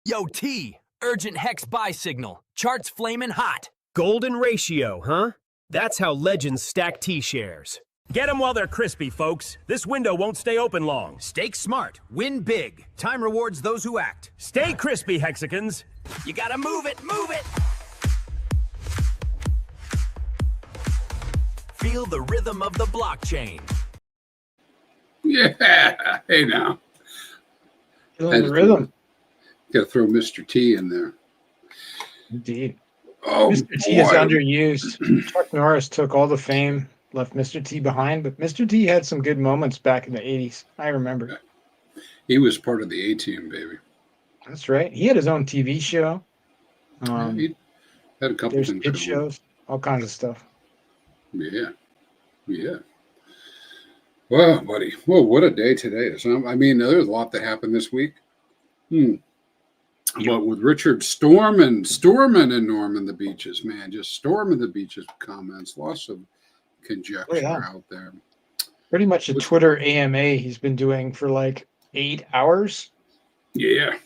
Yo, T, urgent HEX buy signal. Charts flamin' hot. Golden ratio, huh? That's how legends stack T-shares. Get them while they're crispy, folks. This window won't stay open long. Stake smart. Win big. Time rewards those who act. Stay crispy, Hexicans. You gotta move it, move it! Feel the rhythm of the blockchain. Yeah. Hey, now. Feeling the rhythm. Got to throw Mr. T in there. Indeed. Oh, Mr. T is underused. Chuck Norris took all the fame, left Mr. T behind, but Mr. T had some good moments back in the 80s. I remember. He was part of the A-Team, baby. That's right. He had his own TV show. He had a couple things. Kid shows, all kinds of stuff. Yeah. Yeah. Well, buddy. Well, what a day today is. I mean, there's a lot that happened this week. But with Richard storming and Norman the beaches, man, just storming the beaches with comments, lots of conjecture out there. Pretty much a Twitter AMA he's been doing for like 8 hours. Yeah.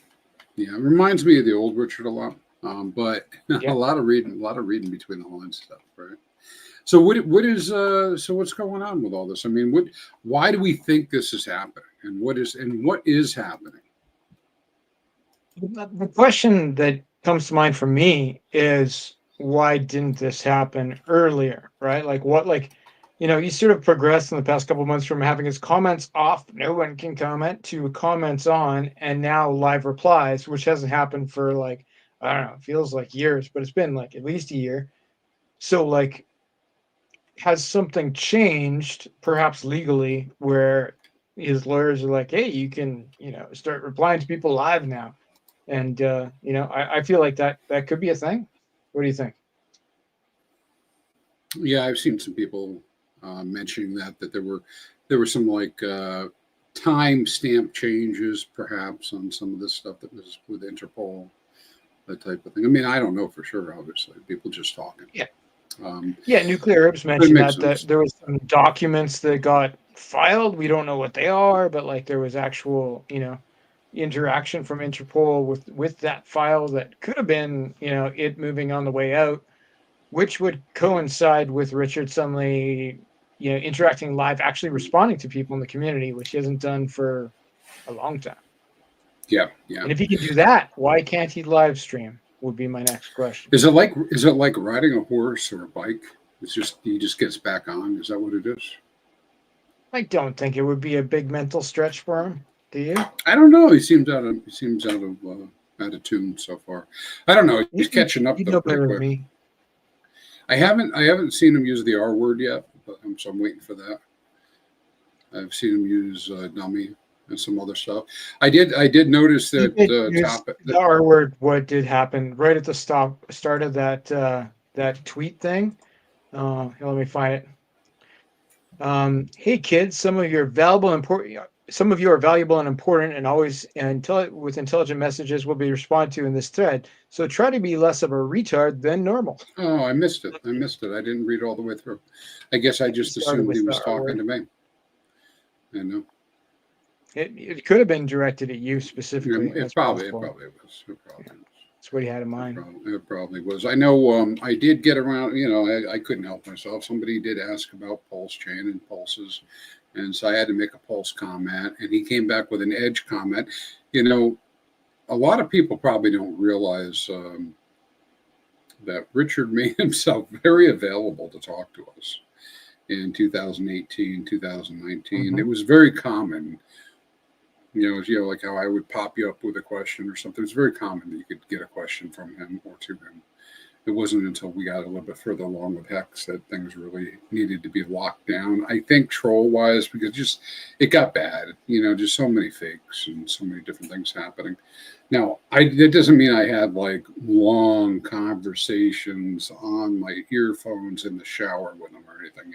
Yeah. It reminds me of the old Richard a lot. But a lot of reading between the lines stuff, right? So what's going on with all this? I mean, why do we think this is happening? And what is happening? The question that comes to mind for me is, why didn't this happen earlier, right? You sort of progressed in the past couple of months from having his comments off, no one can comment, to comments on, and now live replies, which hasn't happened for I don't know, it feels like years, but it's been like at least a year. So has something changed, perhaps legally, where his lawyers are like, hey, you can, start replying to people live now. And, I feel like that could be a thing. What do you think? Yeah, I've seen some people mentioning that there were some time stamp changes perhaps on some of this stuff that was with Interpol, that type of thing. I mean, I don't know for sure, obviously. People just talking. Yeah. Nuclear Herbs mentioned that there was some documents that got filed. We don't know what they are, but there was actual, interaction from Interpol with that file that could have been, it moving on the way out, which would coincide with Richard suddenly, interacting live, actually responding to people in the community, which he hasn't done for a long time. Yeah, yeah. And if he can do that, why can't he live stream? Would be my next question. Is it like riding a horse or a bike? He just gets back on. Is that what it is? I don't think it would be a big mental stretch for him. Do you? I don't know. He seems out of tune so far. I don't know. He's catching up. You know better than me. I haven't seen him use the R word yet, but so I'm waiting for that. I've seen him use dummy and some other stuff. I did notice that the R word. What did happen right at the start of that tweet thing? Let me find it. Hey kids, some of you are valuable and important, and always with intelligent messages will be responded to in this thread. So try to be less of a retard than normal. Oh, I missed it. I didn't read all the way through. I guess I just assumed he was talking to me. I know. It could have been directed at you specifically. It probably was. That's what he had in mind. It probably was. I know I did get around, I couldn't help myself. Somebody did ask about PulseChain and pulses. And so I had to make a pulse comment. And he came back with an edge comment. A lot of people probably don't realize that Richard made himself very available to talk to us in 2018, 2019. Mm-hmm. It was very common. Like how I would pop you up with a question or something. It's very common that you could get a question from him or to him. It wasn't until we got a little bit further along with HEX that things really needed to be locked down. I think troll-wise, because it got bad. Just so many fakes and so many different things happening. Now, that doesn't mean I had long conversations on my earphones in the shower with him or anything.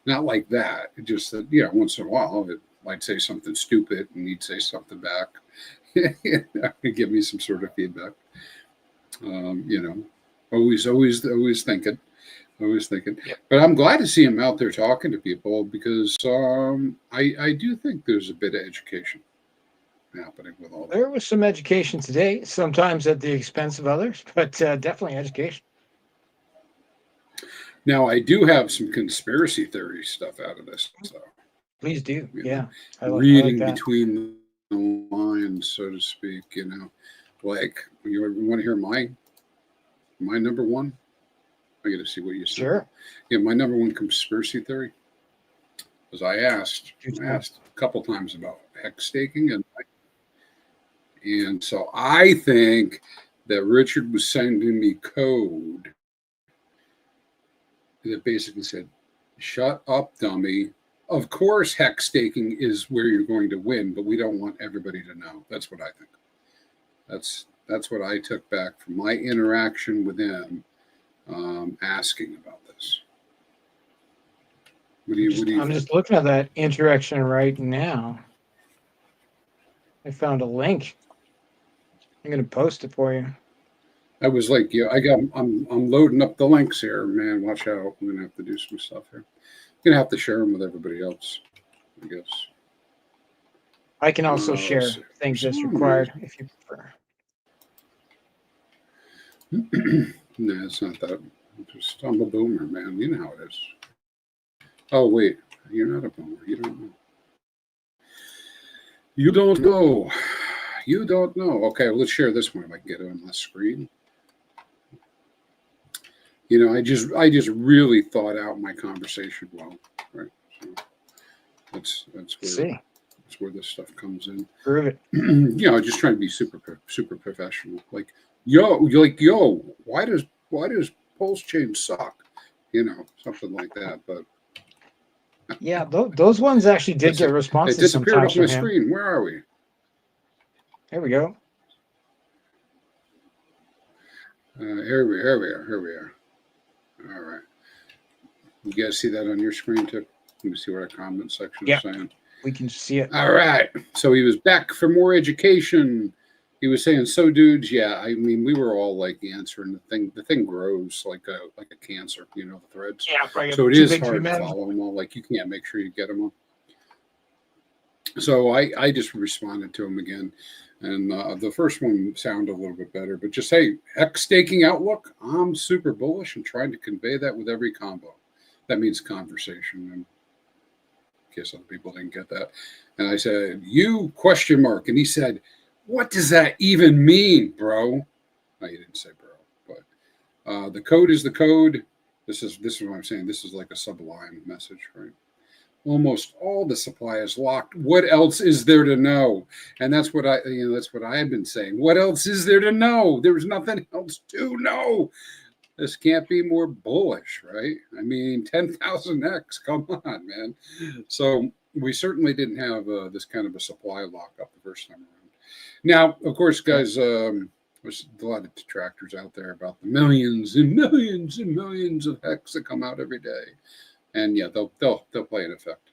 Not like that. It just that once in a while I'd say something stupid and he'd say something back. He'd give me some sort of feedback. Always thinking. Yeah. But I'm glad to see him out there talking to people because I do think there's a bit of education. happening with all that. There was some education today, sometimes at the expense of others, but definitely education. Now, I do have some conspiracy theory stuff out of this. So, Please do. you Yeah. know, I like reading that. between the lines, so to speak, you know, like you want to hear my number one? I got to see what you said. Sure. Yeah, my number one conspiracy theory was I asked a couple times about hex staking, and so I think that Richard was sending me code that basically said, "Shut up, dummy. Of course, hex staking is where you're going to win, but we don't want everybody to know." That's what I think. That's what I took back from my interaction with him, asking about this. What do you I'm think? just looking at that interaction right now. I found a link. I'm going to post it for you. I was like, yeah, I'm loading up the links here, man. Watch out. I'm gonna have to do some stuff here. I'm gonna have to share them with everybody else, I guess. I can also share let's see. things as required if you prefer. No, it's not that. Just I'm a boomer, man. You know how it is. Oh wait, you're not a boomer. You don't know. You don't know. You don't know. Okay, well, let's share this one if I can get it on the screen. You know, I just really thought out my conversation well, right? So that's where this stuff comes in. Prove it. You know, just trying to be super professional. Like, yo, why does PulseChain suck? You know, something like that. But yeah, those ones actually did get responses. It disappeared off my from him. screen. Where are we? There we go. Here we are. All right. You guys see that on your screen too? Let me see what our comment section is saying. We can see it. All right. So he was back for more education. He was saying, so dudes, yeah, I mean, we were all like answering the thing grows like a cancer, you know, the threads. Yeah, right. So it is hard to follow them all. Like you can't make sure you get them all. So I just responded to him again. And the first one sounded a little bit better, but just, hey, hex staking outlook, I'm super bullish and trying to convey that with every combo. That means conversation. And in case other people didn't get that. And I said, you ? And he said, what does that even mean, bro? No, he didn't say bro, but the code is the code. This is what I'm saying. This is like a sublime message, right? Almost all the supply is locked. What else is there to know? And that's what that's what I had been saying. What else is there to know? There's nothing else to know. This can't be more bullish, right? I mean, 10,000x. Come on, man. So we certainly didn't have this kind of a supply lockup the first time around. Now, of course, guys, there's a lot of detractors out there about the millions and millions and millions of hex that come out every day. And yeah, they'll play an effect.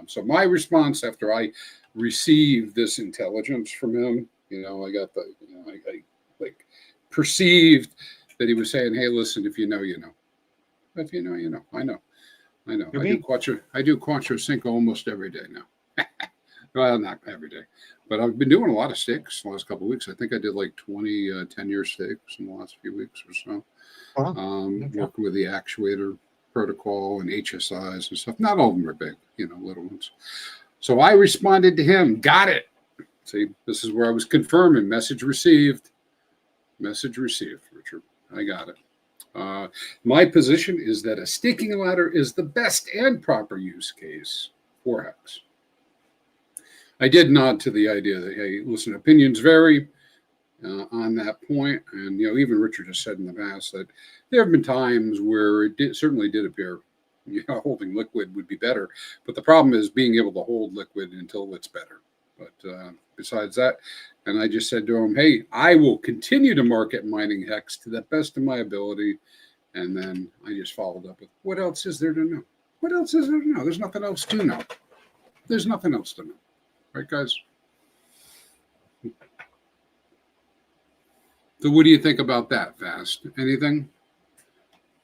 So my response after I received this intelligence from him, you know, I got the, you know, I like perceived that he was saying, "Hey, listen, if you know, you know. If you know, you know. I know. I do Quattro Cinco almost every day now. Well, not every day, but I've been doing a lot of stakes the last couple of weeks. I think I did like 20 10-year stakes in the last few weeks or so. Wow. Working with the actuator protocol and HSIs and stuff. Not all of them are big, you know, little ones. So I responded to him. Got it. See, this is where I was confirming. Message received. Message received, Richard. I got it. My position is that a staking ladder is the best and proper use case for HEX. I did nod to the idea that, hey, listen, opinions vary on that point. And, you know, even Richard has said in the past that there have been times where it certainly did appear, you know, holding liquid would be better. But the problem is being able to hold liquid until it's better. But besides that, and I just said to him, hey, I will continue to market mining HEX to the best of my ability. And then I just followed up with, what else is there to know? What else is there to know? There's nothing else to know. There's nothing else to know. Right, guys? So what do you think about that, Fast? Anything?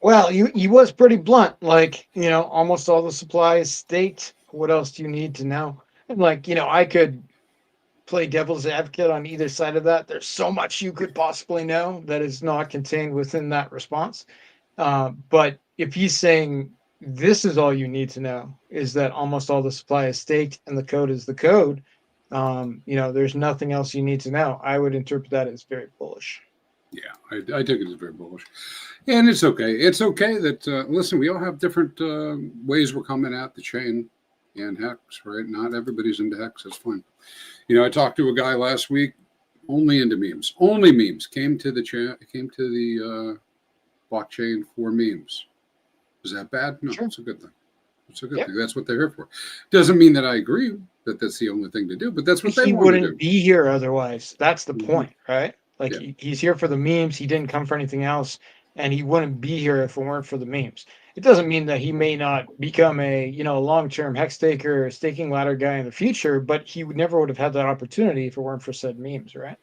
Well, he was pretty blunt. Like, you know, almost all the supply is staked. What else do you need to know? And like, you know, I could play devil's advocate on either side of that. There's so much you could possibly know that is not contained within that response. But if he's saying this is all you need to know, is that almost all the supply is staked and the code is the code, there's nothing else you need to know. I would interpret that as very bullish. Yeah, I take it as very bullish. And it's okay. It's okay that, listen, we all have different ways we're coming at the chain and HEX, right? Not everybody's into HEX. That's fine. I talked to a guy last week, only into memes. Only memes. Came to the blockchain for memes. Is that bad? No, sure. It's a good thing. It's a good thing. That's what they're here for. Doesn't mean that I agree that that's the only thing to do, but that's what they want to do. He wouldn't be here otherwise. That's the point, right? Like he's here for the memes. He didn't come for anything else, and he wouldn't be here if it weren't for the memes. It doesn't mean that he may not become a long-term hex staker or staking ladder guy in the future, but he never would have had that opportunity if it weren't for said memes, right?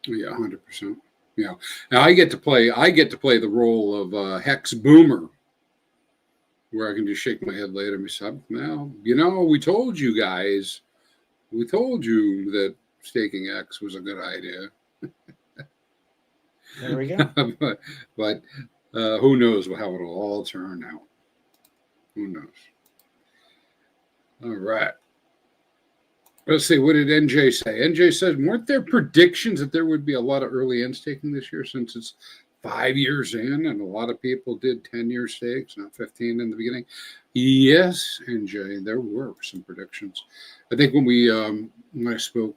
Yeah, 100%. Now I get to play the role of hex boomer, where I can just shake my head later and say, "Now, we told you guys, we told you that staking X was a good idea." There we go. but who knows how it'll all turn out? Who knows? All right. Let's see. What did NJ say? NJ said, weren't there predictions that there would be a lot of early end staking this year, since it's 5 years in and a lot of people did 10-year stakes, not 15 in the beginning? Yes, NJ, there were some predictions. I think when I spoke,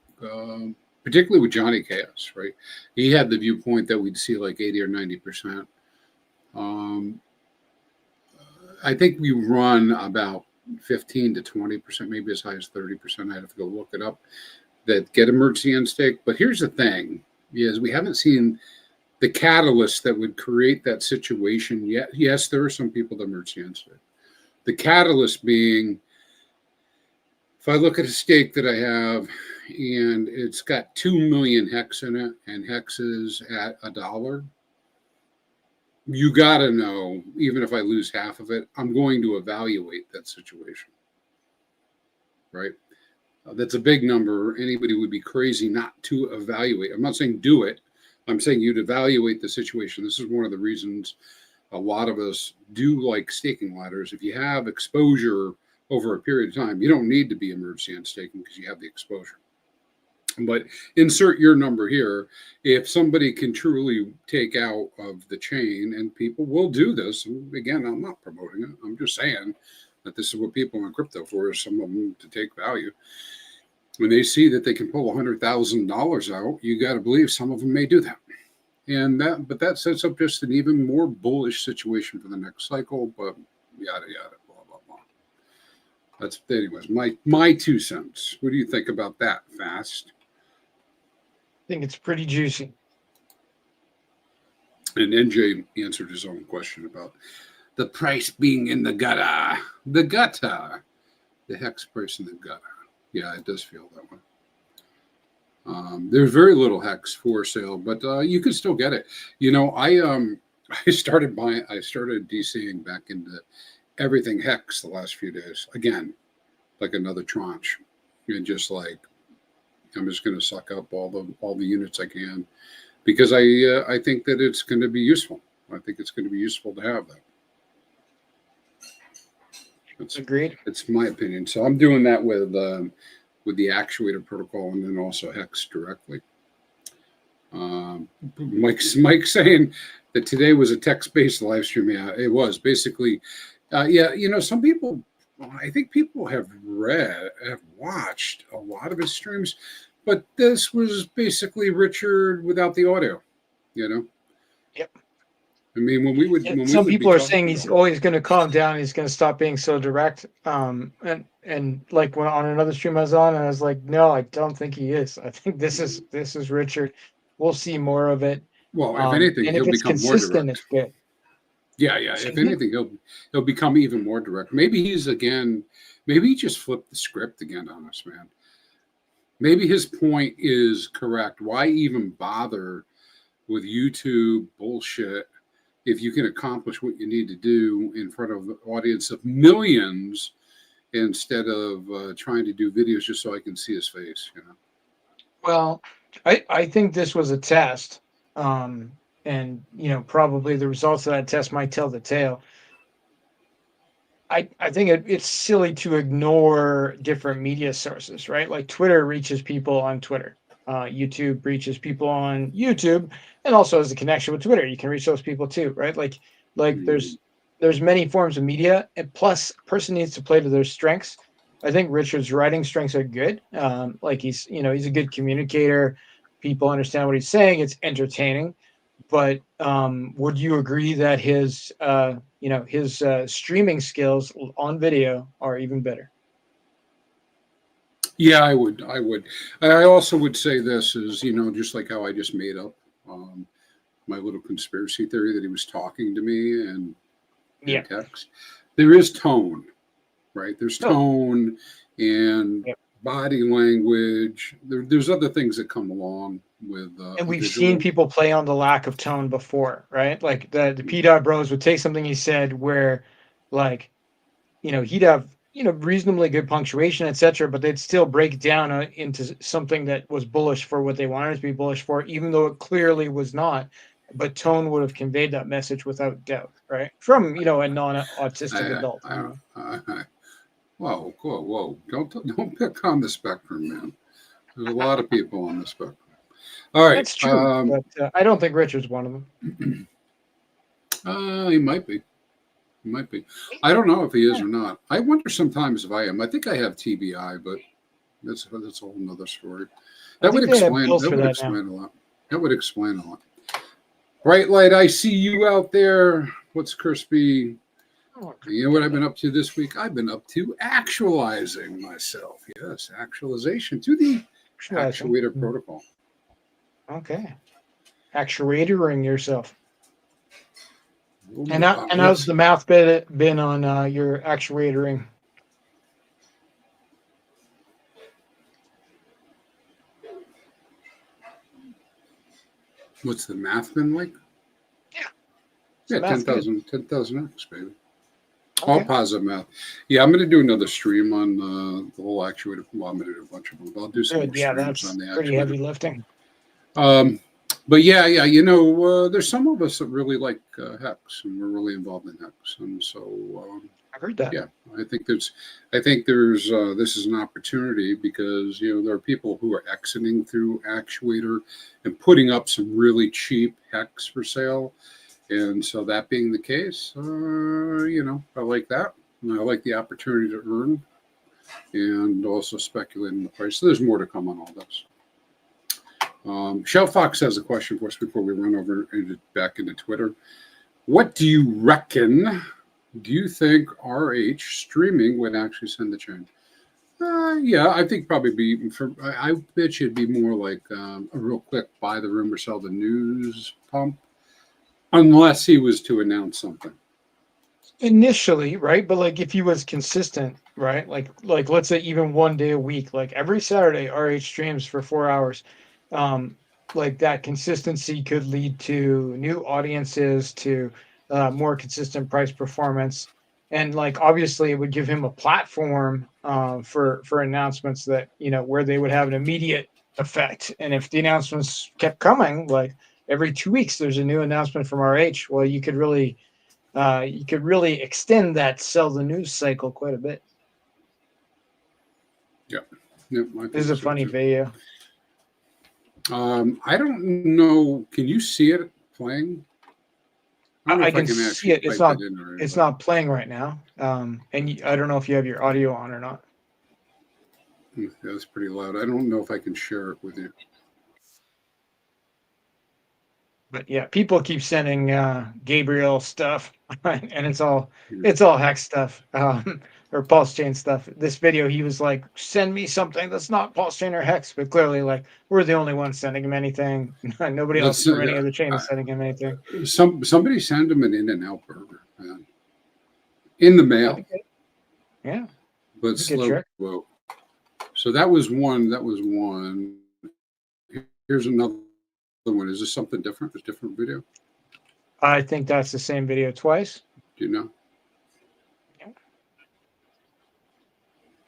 particularly with Johnny Chaos, right? He had the viewpoint that we'd see like 80 or 90%. I think we run about 15 to 20%, maybe as high as 30%. I'd have to go look it up, that get emergency end stake. But here's the thing, is we haven't seen the catalyst that would create that situation yet. Yes, there are some people that emergency end stake. The catalyst being, if I look at a stake that I have and it's got 2 million hex in it and hex is at $1, you got to know, even if I lose half of it, I'm going to evaluate that situation, right? That's a big number. Anybody would be crazy not to evaluate. I'm not saying do it. I'm saying you'd evaluate the situation. This is one of the reasons a lot of us do like staking ladders. If you have exposure over a period of time, you don't need to be emergency end staking because you have the exposure. But insert your number here. If somebody can truly take out of the chain, and people will do this, and again, I'm not promoting it. I'm just saying that this is what people in crypto for, is some of them to take value. When they see that they can pull $100,000 out, you got to believe some of them may do that. But that sets up just an even more bullish situation for the next cycle, but yada, yada, blah, blah, blah. That's, anyways, my 2 cents. What do you think about that, Fast? I think it's pretty juicy. And NJ answered his own question about the price being in the gutter. The gutter. The hex price in the gutter. Yeah, it does feel that way. There's very little hex for sale, but you can still get it. I started DCing back into everything hex the last few days. Again, like another tranche. And just like, I'm just going to suck up all the units I can, because I think that it's going to be useful. I think it's going to be useful to have that. Agreed. It's my opinion. So I'm doing that with the actuator protocol, and then also hex directly. Mike's saying that today was a text-based live stream. Yeah, it was basically. Some people. I think people have watched a lot of his streams, but this was basically Richard without the audio, Yep. I mean, some people are saying he's always going to calm down. He's going to stop being so direct. And like when on another stream I was on, and I was like, no, I don't think he is. I think this is Richard. We'll see more of it. Well, if anything, and he'll if it's become consistent, more direct. It's good. Yeah. If anything, he'll become even more direct. Maybe he just flipped the script again on us, man. Maybe his point is correct. Why even bother with YouTube bullshit if you can accomplish what you need to do in front of an audience of millions instead of trying to do videos just so I can see his face. You know. Well, I think this was a test, and you know, probably the results of that test might tell the tale. I think it's silly to ignore different media sources, right? Like Twitter reaches people on Twitter, YouTube reaches people on YouTube, and also has a connection with Twitter. You can reach those people too, right? Like there's many forms of media, and plus, a person needs to play to their strengths. I think Richard's writing strengths are good. Like he's a good communicator. People understand what he's saying. It's entertaining. But would you agree that his streaming skills on video are even better? Yeah, I would. I would. I also would say this is, just like how I just made up my little conspiracy theory that he was talking to me and in text. There is tone, right? There's tone and body language. There's other things that come along with. And we've seen people play on the lack of tone before, right? Like the P-Dot Bros would take something he said where, like, he'd have reasonably good punctuation, etc., but they'd still break down into something that was bullish for what they wanted it to be bullish for, even though it clearly was not. But tone would have conveyed that message without doubt, right? From a non-autistic adult. Whoa! Don't pick on the spectrum, man. There's a lot of people on the spectrum. All right, that's true. But I don't think Richard's one of them. He might be. He might be. I don't know if he is or not. I wonder sometimes if I am. I think I have TBI, but that's a whole nother story. That would explain. That would explain a lot. That would explain a lot. Bright Light, I see you out there. What's Crispy? You know what I've been up to this week? I've been up to actualizing myself. Yes, actualization to the actuator protocol. Okay. Actuatoring yourself. And how's the math been on your actuatoring? What's the math been like? Yeah, 10,000x, baby. Okay. All positive math. Yeah, I'm going to do another stream on the whole actuator. Well, I'm going to do a bunch of them. I'll do some more streams on the actuator. Pretty heavy lifting. But yeah, there's some of us that really like HEX, and we're really involved in HEX, and so I've heard that. Yeah, I think there's this is an opportunity because there are people who are exiting through actuator and putting up some really cheap HEX for sale, and so that being the case, I like that. And I like the opportunity to earn, and also speculate in the price. So there's more to come on all this. Shell Fox has a question for us before we run over back into Twitter. What do you reckon? Do you think RH streaming would actually send the chain? Yeah, I think probably I bet you it'd be more like a real quick buy the rumor, sell the news pump, unless he was to announce something. Initially, right? But like if he was consistent, right? Like let's say even 1 day a week, like every Saturday, RH streams for 4 hours. Like that consistency could lead to new audiences, to more consistent price performance, and like obviously it would give him a platform for announcements that where they would have an immediate effect. And if the announcements kept coming, like every 2 weeks there's a new announcement from RH, well, you could really extend that sell the news cycle quite a bit. Yeah, this is a funny video. I don't know. Can you see it playing? I can see it. It's not playing right now. And I don't know if you have your audio on or not. That's pretty loud. I don't know if I can share it with you. But yeah, people keep sending Gabriel stuff, and it's all HEX stuff. Or PulseChain stuff. This video, he was like, send me something that's not PulseChain or HEX, but clearly, like, we're the only ones sending him anything. Nobody else from any other chain is sending him anything. Somebody send him an In-N-Out burger, man. In the mail. Yeah. But slow. Whoa. So that was one. Here's another one. Is this something different? A different video? I think that's the same video twice. Do you know?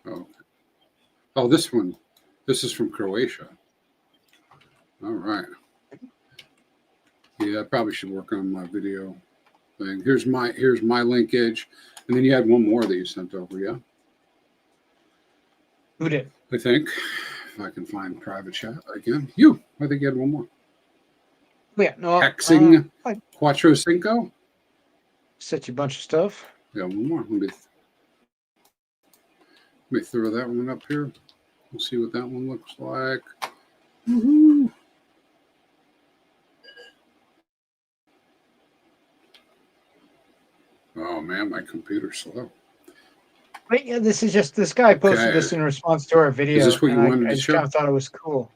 Oh, oh, this one. This is from Croatia. All right. Yeah, I probably should work on my video thing. Here's my linkage, and then you had one more that you sent over. Yeah. Who did? I think if I can find private chat again. You. I think you had one more. Yeah. No. Hexing I Quattro Cinco. sent you a bunch of stuff. Yeah, one more. Let me throw that one up here. We'll see what that one looks like. Woohoo! Oh man, my computer's slow. But yeah, this is just this guy posted Okay. this in response to our video. Is this what you and wanted I to just show? kind of thought it was cool.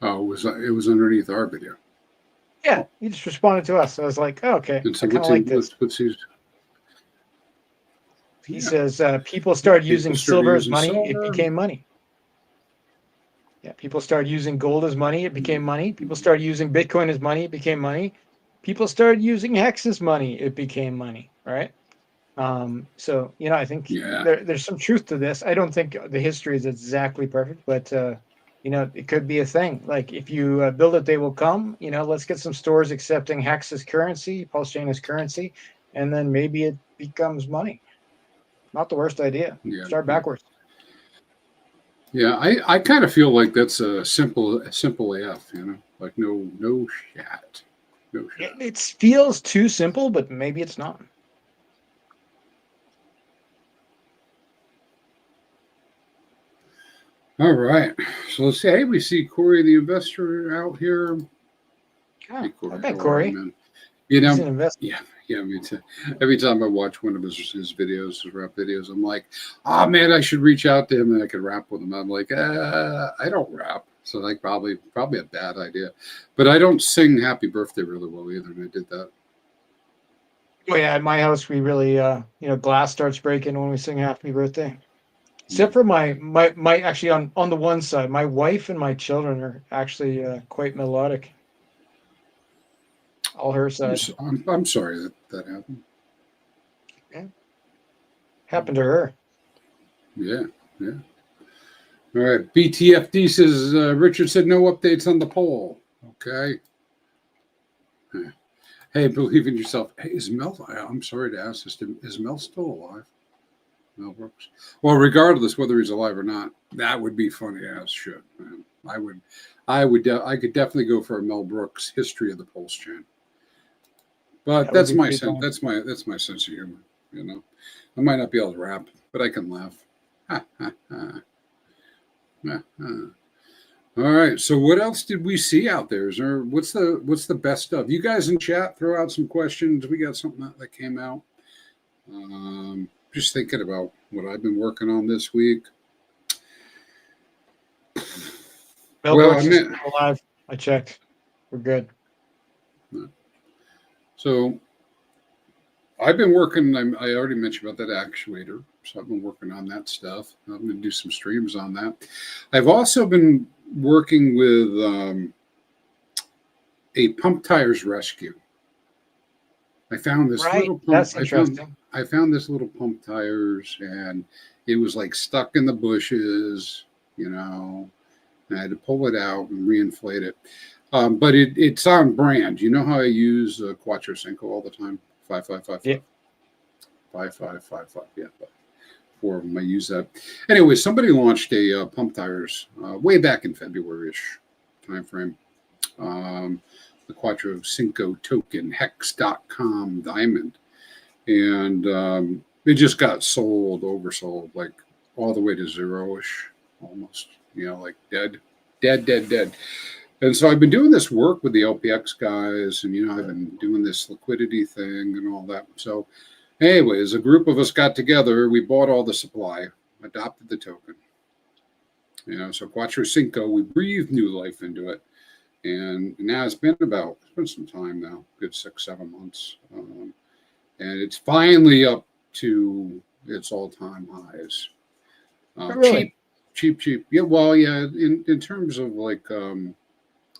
Oh, it was underneath our video. Yeah, he just responded to us. So I was like, oh, okay, And so I kind of like this. what's his? He Yeah. says people started People using started silver as using money, silver. it became money. Yeah, people started using gold as money, it became money. People started using Bitcoin as money, it became money. People started using HEX as money, it became money, right? So, you know, I think Yeah. there's some truth to this. I don't think the history is exactly perfect, but, you know, it could be a thing. Like if you build it, they will come. You know, let's get some stores accepting HEX as currency, PulseChain as currency, and then maybe it becomes money. Not the worst idea. Yeah. Start backwards. Yeah, I kind of feel like that's a simple AF, you know, like no chat. No chat. It feels too simple, but maybe it's not. All right. So let's see. Hey, we see Corey the investor out here. Yeah, Hey, I bet how are Corey. you, man? You know, He's an investor. yeah, me too. Every time I watch one of his videos, his rap videos, I'm like, oh man, I should reach out to him and I could rap with him. I'm like, I don't rap, so like probably a bad idea. But I don't sing Happy Birthday really well either, and I did that. Oh yeah, at my house we really you know, glass starts breaking when we sing Happy Birthday. Except for my actually on the one side, my wife and my children are actually quite melodic. All her side. I'm sorry that happened. Happened to her. Yeah. All right. BTFD says Richard said no updates on the poll. Okay. Hey, believe in yourself. Hey, is Mel? I'm sorry to ask this. Is Mel still alive? Mel Brooks. Well, regardless whether he's alive or not, that would be funny as shit. Man. I could definitely go for a Mel Brooks history of the Pulse Chain. But that's my sense. That's my sense of humor. You know, I might not be able to rap, but I can laugh. All right. So what else did we see out there? Is there what's the best stuff? You guys in chat, throw out some questions. We got something that came out. Just thinking about what I've been working on this week. Well, alive. I checked. We're good. So I've been working. I already mentioned about that actuator. So I've been working on that stuff. I'm going to do some streams on that. I've also been working with a pump tires rescue. I found this little pump. That's interesting. I found this little pump tires, and it was like stuck in the bushes, you know. And I had to pull it out and reinflate it. But it's on brand. You know how I use Quattro Cinco all the time? 5555. Yeah. 5555. Yeah. 4 of them. I use that. Anyway, somebody launched a pump tires way back in February-ish time frame. The Quattro Cinco token, hex.com diamond. And it just got oversold, like all the way to zero-ish almost, you know, like dead. And so I've been doing this work with the LPX guys, and, you know, I've been doing this liquidity thing and all that. So anyways, a group of us got together. We bought all the supply, adopted the token. You know, so Quattro Cinco, we breathed new life into it. And now it's been some time now, good 6-7 months. And it's finally up to its all-time highs. Really? Cheap. Yeah, well, yeah, in terms of like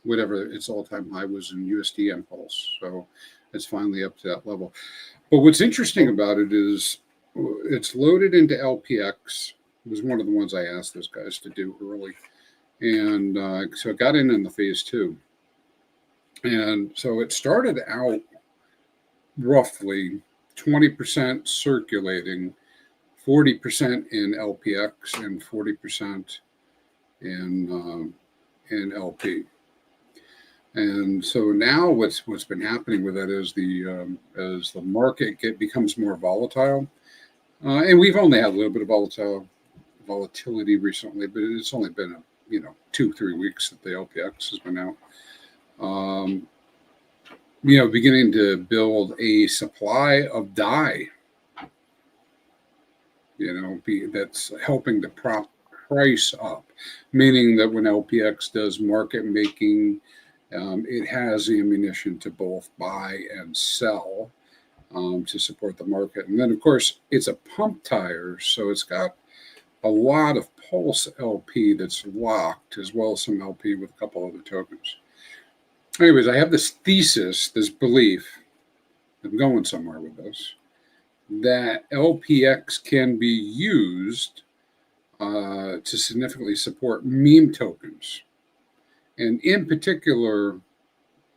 whatever its all-time high was in USD and Pulse. So it's finally up to that level. But what's interesting about it is it's loaded into LPX. It was one of the ones I asked those guys to do early. And so it got in the phase 2. And so it started out roughly 20% circulating, 40% in LPX, and 40% in LP. And so now what's been happening with it is as the market becomes more volatile, and we've only had a little bit of volatility recently, but it's only been 2-3 weeks that the LPX has been out. Beginning to build a supply of dye. That's helping to prop price up, meaning that when LPX does market making, it has the ammunition to both buy and sell to support the market. And then, of course, it's a pump tire, so it's got a lot of Pulse LP that's locked, as well as some LP with a couple other tokens. Anyways, I have this thesis, this belief, I'm going somewhere with this, that LPX can be used to significantly support meme tokens. And in particular,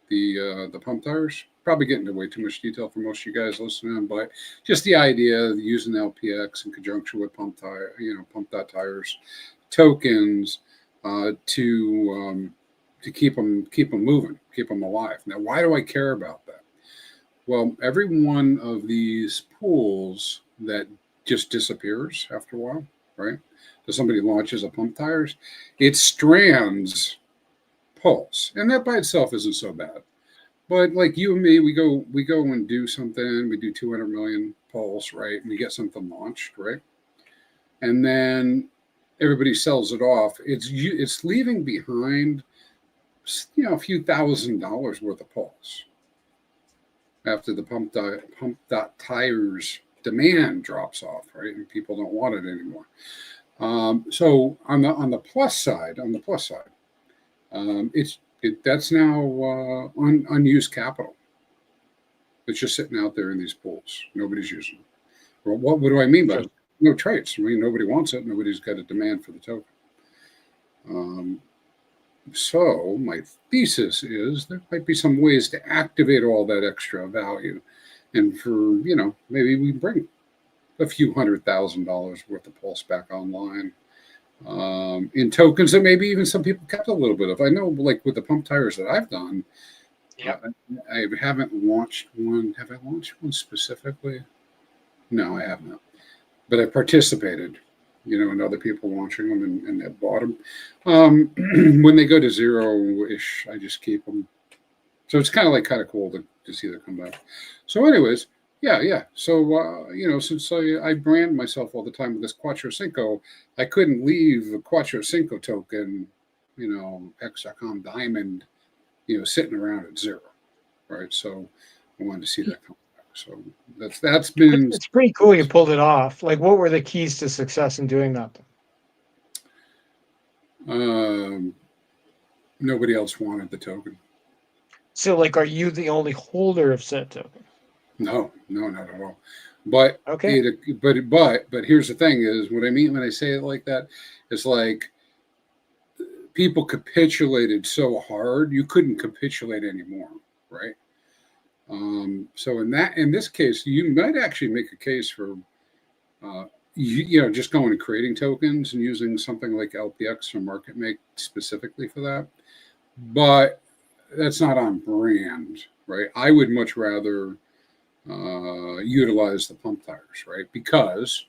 the pump tires. Probably getting into way too much detail for most of you guys listening, but just the idea of using LPX in conjunction with pump tires tokens to keep them moving, keep them alive. Now, why do I care about that? Well, every one of these pools that just disappears after a while, right? So somebody launches a pump tires, it strands Pulse, and that by itself isn't so bad. But like you and me, we go and do something. We do 200 million Pulse, right? And we get something launched, right? And then everybody sells it off. It's leaving behind, a few $1,000s worth of Pulse after the pump tires demand drops off, right? And people don't want it anymore. So on the plus side, that's now unused capital. It's just sitting out there in these pools. Nobody's using it. Well, what do I mean by that? No traits? I mean, nobody wants it. Nobody's got a demand for the token. So my thesis is there might be some ways to activate all that extra value. And for, maybe we bring a few $100,000 worth of Pulse back online. In tokens that maybe even some people kept a little bit of. I know, like with the pump tires that I've done, I haven't launched one. Have I launched one specifically? No, I have not. But I participated, in other people launching them and have bought them. When they go to zero-ish, I just keep them. So it's kind of cool to see them come back. So anyways, yeah. So, since I brand myself all the time with this Quattro Cinco, I couldn't leave the Quattro Cinco token, HEX.com Diamond, sitting around at zero, right? So I wanted to see that come back. So that's been... It's pretty cool you pulled it off. Like, what were the keys to success in doing that? Nobody else wanted the token. So, are you the only holder of said token? No, not at all. But okay. But here's the thing: is what I mean when I say it like that. It's like people capitulated so hard, you couldn't capitulate anymore, right? So in this case, you might actually make a case for just going and creating tokens and using something like LPX or market make specifically for that. But that's not on brand, right? I would much rather utilize the pump tires, right? Because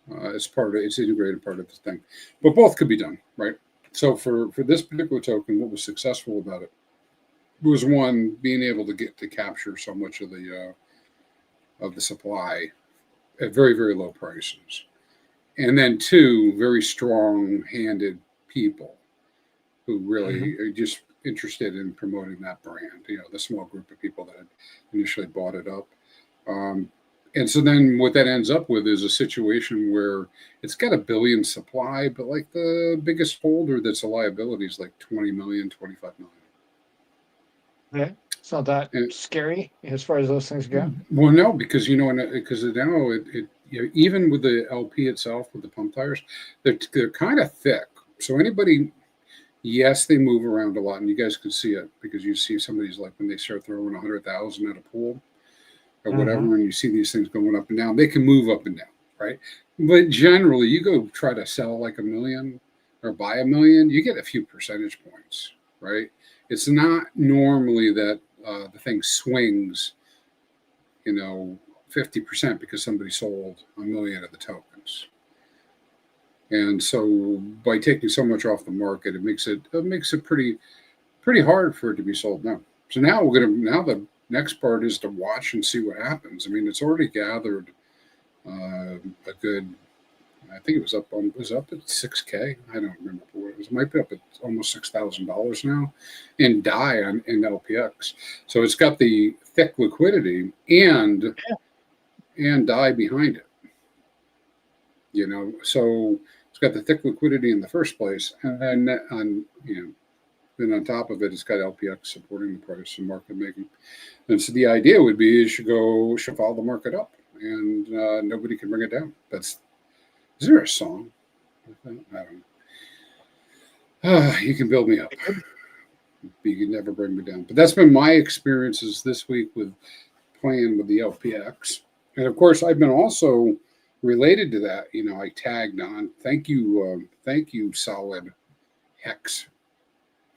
it's integrated part of the thing. But both could be done, right? So for this particular token, what was successful about it was, one, being able to capture so much of the supply at very, very low prices. And then two, very strong-handed people who really are just interested in promoting that brand, the small group of people that had initially bought it up. And so then what that ends up with is a situation where it's got a billion supply, but the biggest holder that's a liability is 20 million, 25 million. Yeah, it's not that And- scary as far as those things go. Well, no, because because now even with the LP itself with the pump tires, they're kind of thick. So anybody, yes, they move around a lot, and you guys can see it because you see some of these like when they start throwing 100,000 at a pool or whatever, and you see these things going up and down. They can move up and down, right? But generally, you go try to sell like 1 million or buy 1 million, you get a few percentage points, right? It's not normally that the thing swings, 50% because somebody sold 1 million of the tokens. And so by taking so much off the market, it makes it pretty hard for it to be sold now. So now the next part is to watch and see what happens. I mean, it's already gathered a good. I think it was up at 6K. I don't remember what it was. It might be up at almost $6,000 now in DAI in LPX. So it's got the thick liquidity and DAI behind it. So it's got the thick liquidity in the first place, and then on top of it, it's got LPX supporting the price and market making. And so the idea would be you should follow the market up, and nobody can bring it down. Is there a song? I don't know. You can build me up. You can never bring me down. But that's been my experiences this week with playing with the LPX. And of course, I've been also related to that. I tagged on. Thank you, Solid HEX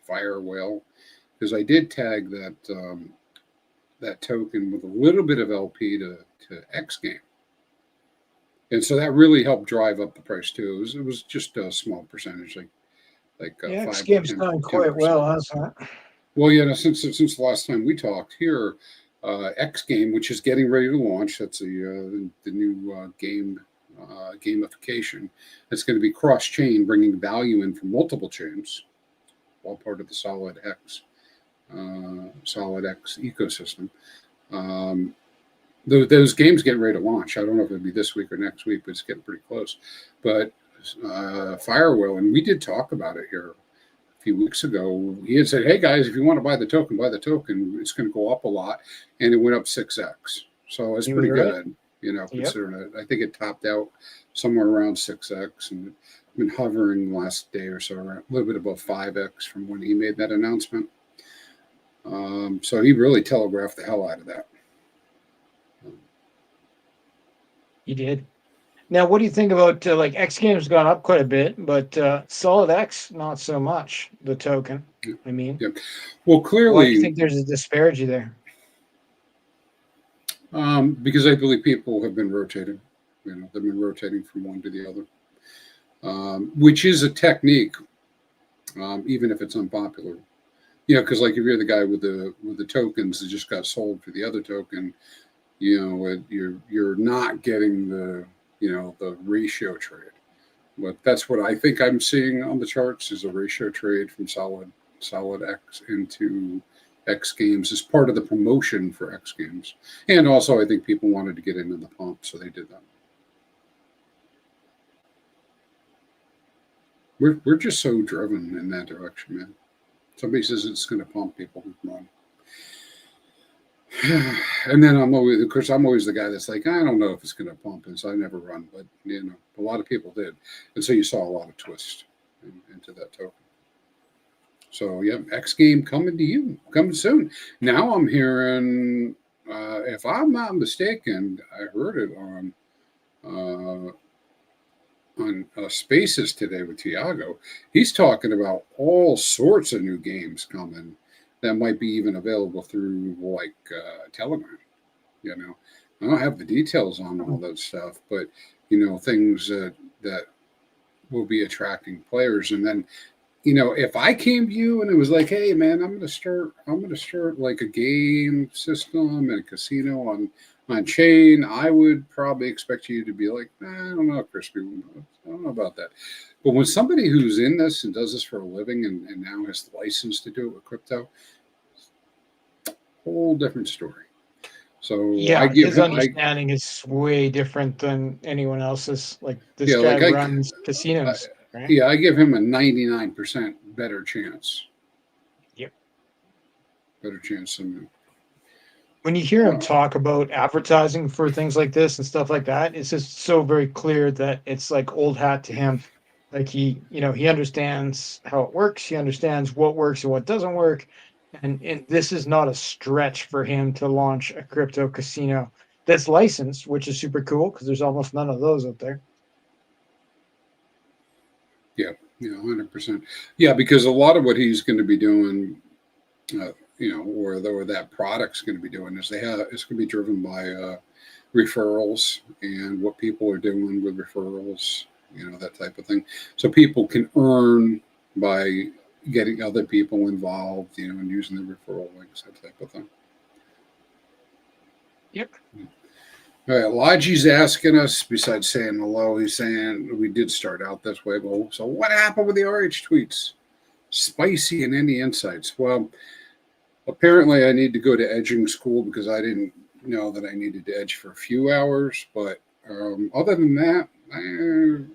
Fire Whale, because I did tag that token with a little bit of LP to X Game. And so that really helped drive up the price too. It was just a small percentage, like X Game's done quite 10%. well, hasn't it? Well, since the last time we talked here, X Game, which is getting ready to launch, that's the new gamification. It's going to be cross-chain, bringing value in from multiple chains, all part of the Solid X ecosystem. Those games getting ready to launch. I don't know if it'll be this week or next week, but it's getting pretty close. But Firewheel, and we did talk about it here a few weeks ago. He had said, "Hey guys, if you want to buy the token, buy the token. It's going to go up a lot," and it went up 6x. So it's pretty good, considering it. I think it topped out somewhere around 6x, and it's been hovering the last day or so around a little bit above 5x from when he made that announcement. So he really telegraphed the hell out of that. He did. Now, what do you think about X Game's gone up quite a bit, but Solid X not so much, the token? I mean, well, clearly, why do you think there's a disparity there? Because I believe people have been rotating. They've been rotating from one to the other, which is a technique, even if it's unpopular. Because if you're the guy with the tokens that just got sold for the other token, you're not getting the ratio trade. But that's what I think I'm seeing on the charts is a ratio trade from Solid X into X Games as part of the promotion for X Games. And also I think people wanted to get into the pump, so they did that. We're just so driven in that direction, man. Somebody says it's going to pump, people run. And then I'm always the guy that's like, I don't know if it's going to pump, and so I never run. But a lot of people did, and so you saw a lot of twist into that token. So yeah, X Game coming soon. Now I'm hearing, if I'm not mistaken, I heard it on Spaces today with Tiago. He's talking about all sorts of new games coming that might be even available through Telegram. I don't have the details on all that stuff, but things that will be attracting players. And then if I came to you and it was like, hey man, I'm gonna start like a game system and a casino on chain, I would probably expect you to be like, I don't know, Crispy, I don't know about that. But when somebody who's in this and does this for a living and now has the license to do it with crypto, whole different story. So yeah, his understanding is way different than anyone else's. This guy runs casinos, right? Yeah, I give him a 99% better chance. Yep. better chance than When you hear him talk about advertising for things like this and stuff like that, it's just so very clear that it's like old hat to him. Like he understands how it works. He understands what works and what doesn't work. And this is not a stretch for him to launch a crypto casino that's licensed, which is super cool because there's almost none of those out there. Yeah, 100%. Yeah, because a lot of what he's going to be doing, or that product's going to be doing is it's going to be driven by referrals and what people are doing with referrals, that type of thing. So people can earn by getting other people involved, and using the referral links, that type of thing. Yep. All right, Logi's asking us, besides saying hello, he's saying we did start out this way. Well, so what happened with the RH tweets? Spicy and any insights? Well, apparently I need to go to edging school because I didn't know that I needed to edge for a few hours. But other than that, I don't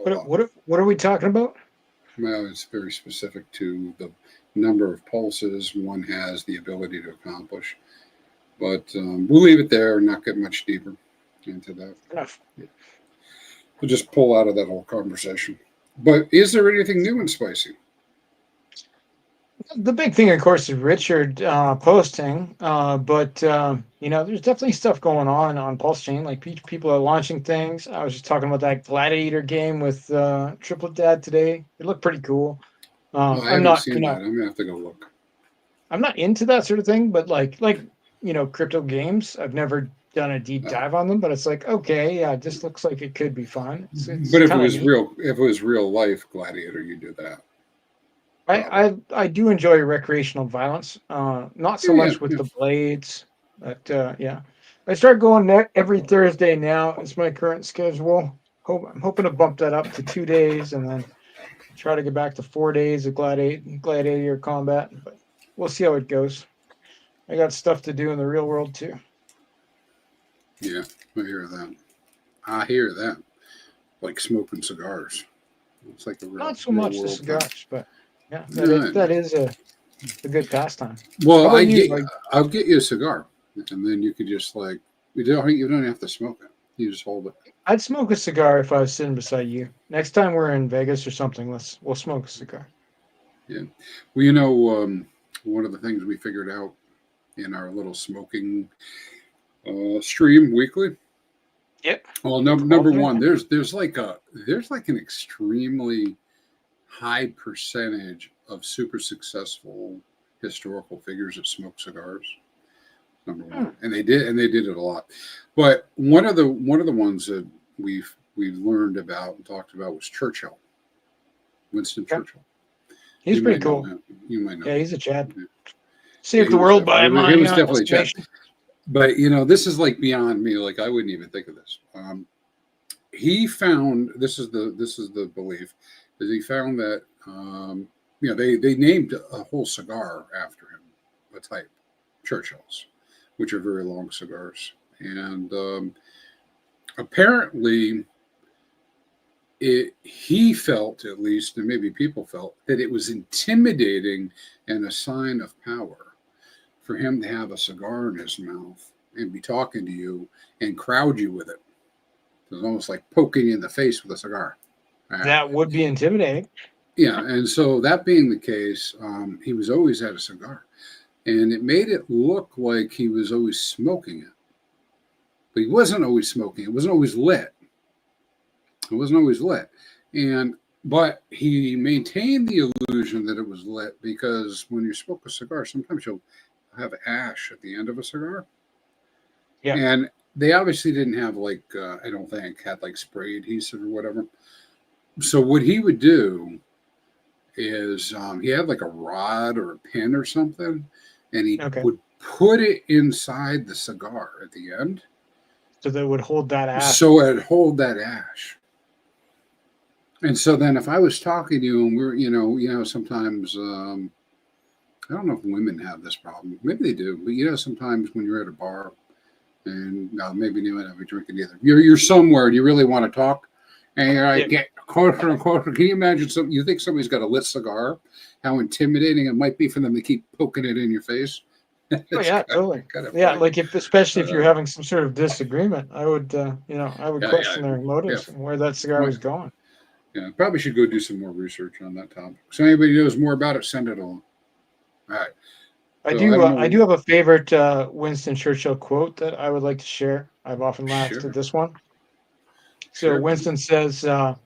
know. What are we talking about? Well, it's very specific to the number of pulses one has the ability to accomplish. But we'll leave it there and not get much deeper into that. Enough. We'll just pull out of that whole conversation. But is there anything new in Spicy? The big thing, of course, is Richard posting. But there's definitely stuff going on PulseChain. Like people are launching things. I was just talking about that Gladiator game with Triplet Dad today. It looked pretty cool. I haven't seen that. I'm gonna have to go look. I'm not into that sort of thing, but like crypto games, I've never done a deep dive on them. But it's like, okay, yeah, it just looks like it could be fun. It's but if it was real life Gladiator, you do that. I do enjoy recreational violence, not so much with the blades, but I start going every Thursday now. It's my current schedule. I'm hoping to bump that up to 2 days and then try to get back to 4 days of gladiator combat. But we'll see how it goes. I got stuff to do in the real world too. Yeah, I hear that. Like smoking cigars. It's like not so much the cigars, but yeah, that is a good pastime. Well, I'll get you a cigar, and then you could just you don't have to smoke it. You just hold it. I'd smoke a cigar if I was sitting beside you. Next time we're in Vegas or something, we'll smoke a cigar. Yeah. Well, one of the things we figured out in our little smoking stream weekly. Yep. Well, number one, there's like an extremely high percentage of super successsul historical figures that smoke cigars. Number one, and they did it a lot. But one of the ones that we've learned about and talked about was Churchill, Winston Churchill. He's pretty cool. You might know. Yeah, he's a Chad. Saved the world by my he was definitely Chad. But this is like beyond me. Like I wouldn't even think of this. He found this is the belief is he found that they named a whole cigar after him, a type, Churchill's, which are very long cigars, and apparently he felt, at least, and maybe people felt, that it was intimidating and a sign of power for him to have a cigar in his mouth and be talking to you and crowd you with it. It was almost like poking you in the face with a cigar. That would be intimidating. Yeah, and so that being the case, he was always had a cigar. And it made it look like he was always smoking it. But he wasn't always smoking. It wasn't always lit. But he maintained the illusion that it was lit because when you smoke a cigar, sometimes you'll have ash at the end of a cigar. Yeah. And they obviously didn't have I don't think, had spray adhesive or whatever. So what he would do is he had a rod or a pin or something, and he would put it inside the cigar at the end. So that it would hold that ash. So it'd hold that ash. And so then if I was talking to you and we're, sometimes, I don't know if women have this problem. Maybe they do. But, sometimes when you're at a bar and maybe you might not be drinking either. You're somewhere and you really want to talk and you're get closer and closer. Can you imagine you think somebody's got a lit cigar how intimidating it might be for them to keep poking it in your face. Oh yeah, totally. Yeah, like especially if you're having some sort of disagreement, I would, I would question their motives and where that cigar was going. Yeah, probably should go do some more research on that topic. So anybody knows more about it, send it along. All right. I do have a favorite Winston Churchill quote that I would like to share. I've often laughed at this one. So Winston says, a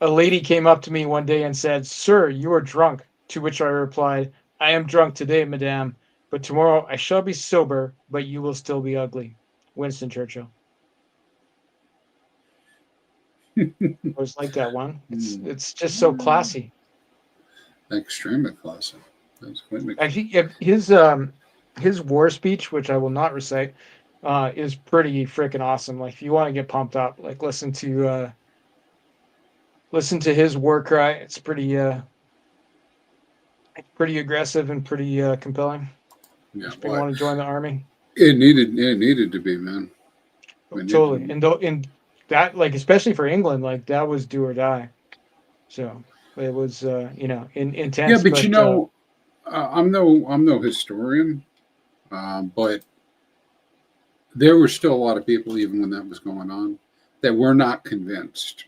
lady came up to me one day and said, "Sir, you are drunk." To which I replied, "I am drunk today, madame, but tomorrow I shall be sober, but you will still be ugly." Winston Churchill. I always like that one. It's just so classy. Extremely classy. Actually, his war speech, which I will not recite, is pretty freaking awesome. Like if you want to get pumped up, like listen to his war cry. It's pretty aggressive and pretty compelling. Yeah, if you want to join the army. It needed to be, man. Totally. And in that, like especially for England, like that was do or die. So it was intense. Yeah, but I'm no historian, but there were still a lot of people, even when that was going on, that were not convinced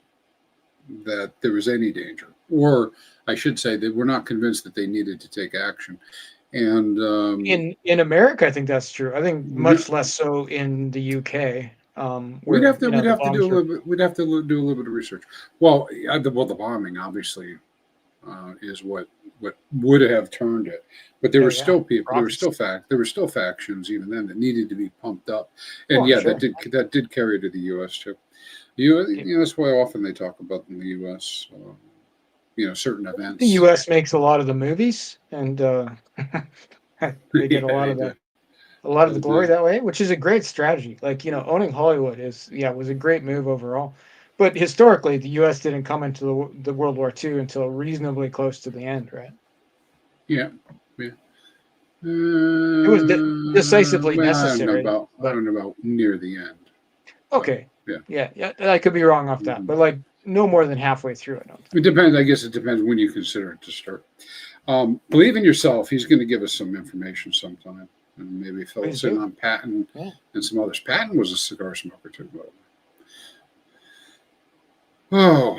that there was any danger, or I should say, they were not convinced that they needed to take action. And in America, I think that's true. I think much less so in the UK. We'd have to do a little bit of research. Well, the bombing obviously is what would have turned it, but there were still people. There were still factions even then that needed to be pumped up, and that did carry to the U.S. too. That's why often they talk about in the U.S. Certain events. The U.S. makes a lot of the movies, and they get a lot of the glory that way, which is a great strategy. Like owning Hollywood was a great move overall. But historically, the U.S. didn't come into the World War II until reasonably close to the end, right? Yeah. It was decisively necessary. I don't know about near the end. Okay. Yeah. I could be wrong off that, but like no more than halfway through. It depends. I guess it depends when you consider it to start. Believe in yourself. He's going to give us some information sometime, and maybe fill us in on Patton and some others. Patton was a cigar smoker too, by the way. Oh,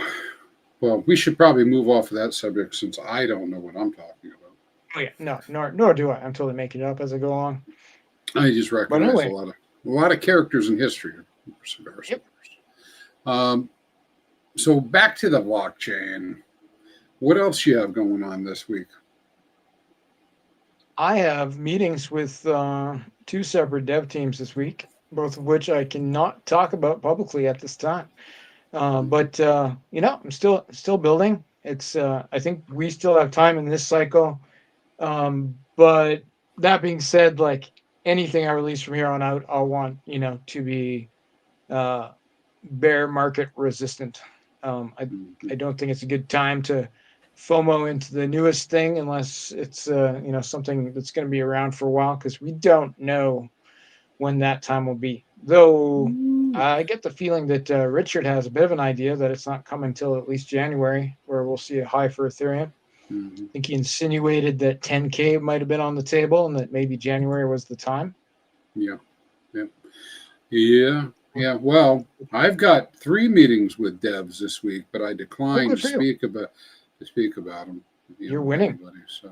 well, we should probably move off of that subject since I don't know what I'm talking about. Oh yeah, no, nor do I. I'm totally making it up as I go along. I just recognize a lot of characters in history are cigar smokers. So back to the blockchain. What else you have going on this week? I have meetings with 2 separate dev teams this week, both of which I cannot talk about publicly at this time. But I'm still building. It's I think we still have time in this cycle. But that being said, like anything I release from here on out, I'll want to be bear market resistant. I don't think it's a good time to FOMO into the newest thing unless it's something that's going to be around for a while, because we don't know when that time will be. Though I get the feeling that Richard has a bit of an idea that it's not coming until at least January, where we'll see a high for Ethereum. I think he insinuated that 10K might have been on the table and that maybe January was the time. Yeah. Well, I've got 3 meetings with devs this week, but I declined to speak about them. You're winning. So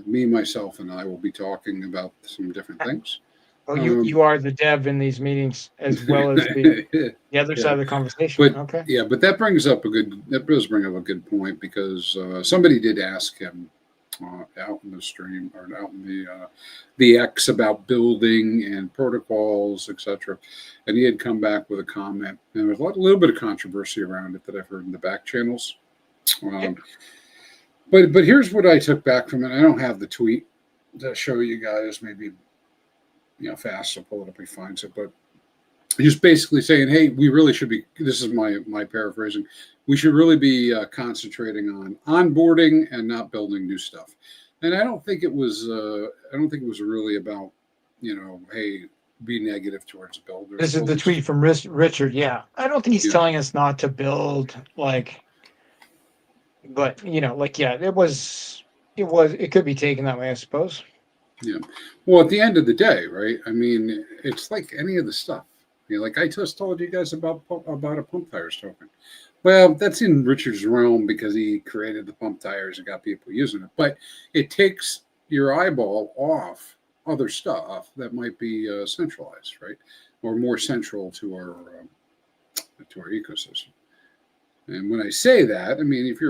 me, myself, and I will be talking about some different things. Oh, you are the dev in these meetings as well as the other side of the conversation. But, okay. Yeah, but that does bring up a good point, because somebody did ask him out in the stream or out in the X about building and protocols, etc. And he had come back with a comment, and there's a little bit of controversy around it that I've heard in the back channels. But here's what I took back from it. I don't have the tweet to show you guys. Maybe fast, I'll pull it up. He finds it, but he's basically saying, "Hey, we really should be." This is my paraphrasing. We should really be concentrating on onboarding and not building new stuff. And I don't think it was. I don't think it was really about, hey, be negative towards builders. This is the tweet from Richard. Yeah, I don't think he's telling us not to build like But like it could be taken that way, I suppose. Yeah. Well, at the end of the day, right? I mean, it's like any of the stuff. Like I just told you guys about a pump tires token. Well, that's in Richard's realm because he created the pump tires and got people using it. But it takes your eyeball off other stuff that might be centralized, right, or more central to our ecosystem. And when I say that, I mean if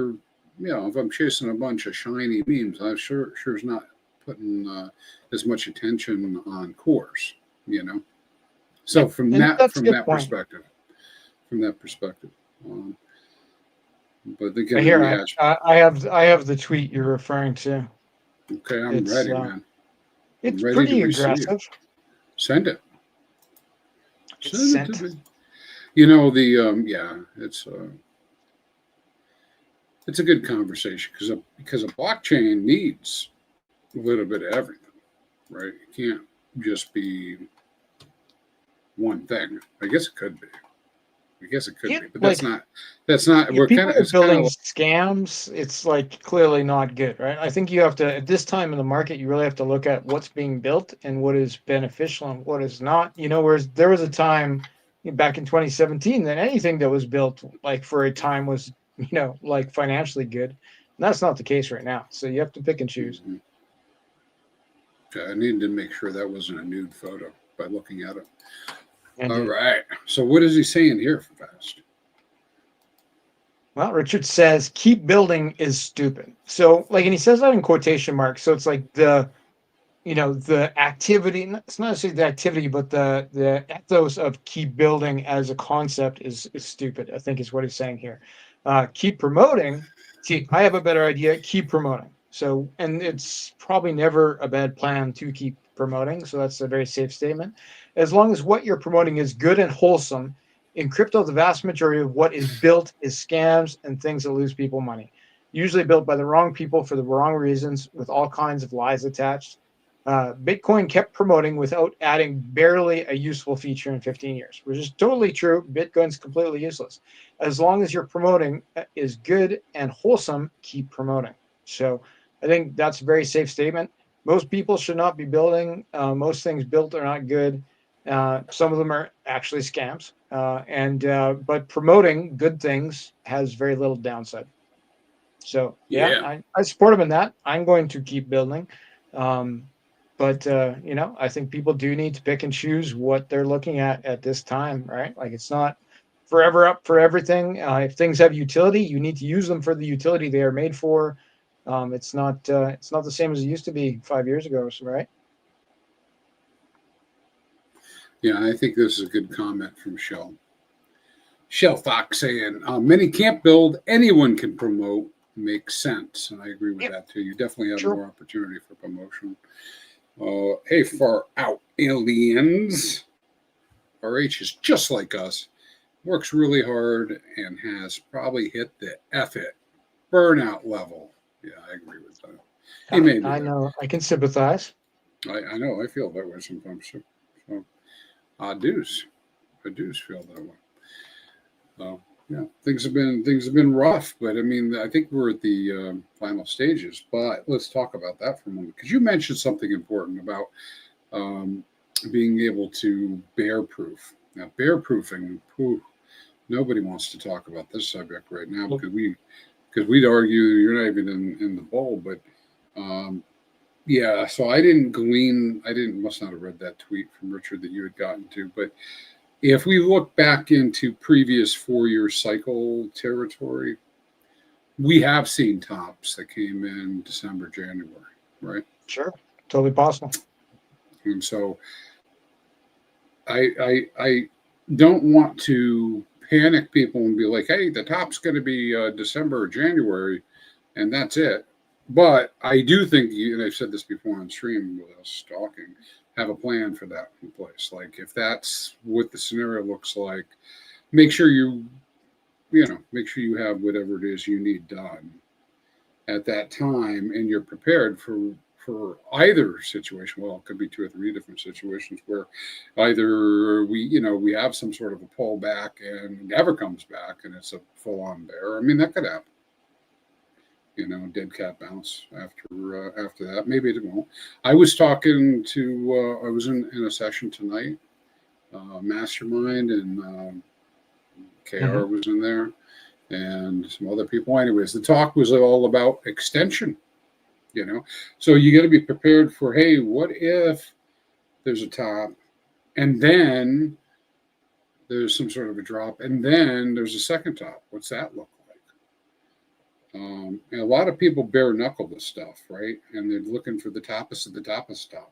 I'm chasing a bunch of shiny beams, I'm sure is not putting as much attention on cores, So from that perspective, but again, Here, I have the tweet you're referring to. Okay, I'm ready, man. It's pretty aggressive. Send it. Send it to me. It's a good conversation because a blockchain needs a little bit of everything, right? It can't just be one thing. I guess it could be. But that's not. We're people kind of building scams. It's clearly not good, right? I think you have to, at this time in the market, you really have to look at what's being built and what is beneficial and what is not. Whereas there was a time back in 2017 that anything that was built for a time was financially good. And that's not the case right now. So you have to pick and choose. Mm-hmm. Okay, I needed to make sure that wasn't a nude photo by looking at it. Indeed. All right. So what is he saying here, Fast? Well, Richard says, keep building is stupid. So, and he says that in quotation marks. So it's the activity, it's not necessarily the activity, but the ethos of keep building as a concept is stupid, I think is what he's saying here. Keep promoting. I have a better idea. Keep promoting. So, and it's probably never a bad plan to keep promoting. So that's a very safe statement. As long as what you're promoting is good and wholesome. In crypto, the vast majority of what is built is scams and things that lose people money, usually built by the wrong people for the wrong reasons with all kinds of lies attached. Bitcoin kept promoting without adding barely a useful feature in 15 years, which is totally true. Bitcoin's completely useless. As long as your promoting is good and wholesome, keep promoting. So I think that's a very safe statement. Most people should not be building. Most things built are not good. Some of them are actually scams. But promoting good things has very little downside. So yeah. I support him in that. I'm going to keep building. But I think people do need to pick and choose what they're looking at this time, right? It's not forever up for everything. If things have utility, you need to use them for the utility they are made for. It's not the same as it used to be 5 years ago, right? Yeah, I think this is a good comment from Shell. Shell Fox saying, many can't build, anyone can promote. Makes sense. And I agree with that too. You definitely have more opportunity for promotion. Hey, far out aliens. RH is just like us. Works really hard and has probably hit the F it burnout level. Yeah, I agree with that. I know. I can sympathize. I know. I feel that way sometimes too. So I do feel that way. So yeah, things have been rough, but I mean, I think we're at the final stages. But let's talk about that for a moment, because you mentioned something important about being able to bear proof. Now, bear proofing, nobody wants to talk about this subject right now because we'd argue you're not even in the bowl. But yeah, so must not have read that tweet from Richard that you had gotten to, but. If we look back into previous 4-year cycle territory, we have seen tops that came in December, January, right? Sure, totally possible. And so I don't want to panic people and be like, hey, the top's going to be December or January, and that's it. But I do think, and I've said this before on stream with us talking, have a plan for that in place. If that's what the scenario looks like, make sure you have whatever it is you need done at that time, and you're prepared for either situation. Well, it could be 2 or 3 different situations where either we have some sort of a pullback and it never comes back and it's a full-on bear. I mean, that could happen. dead cat bounce after that. Maybe it won't. I was talking to, I was in a session tonight, Mastermind, and KR was in there, and some other people. Anyways, the talk was all about extension, So you got to be prepared for, hey, what if there's a top, and then there's some sort of a drop, and then there's a second top? What's that look like? And a lot of people bare knuckle this stuff, right? And they're looking for the toppest of the toppest top,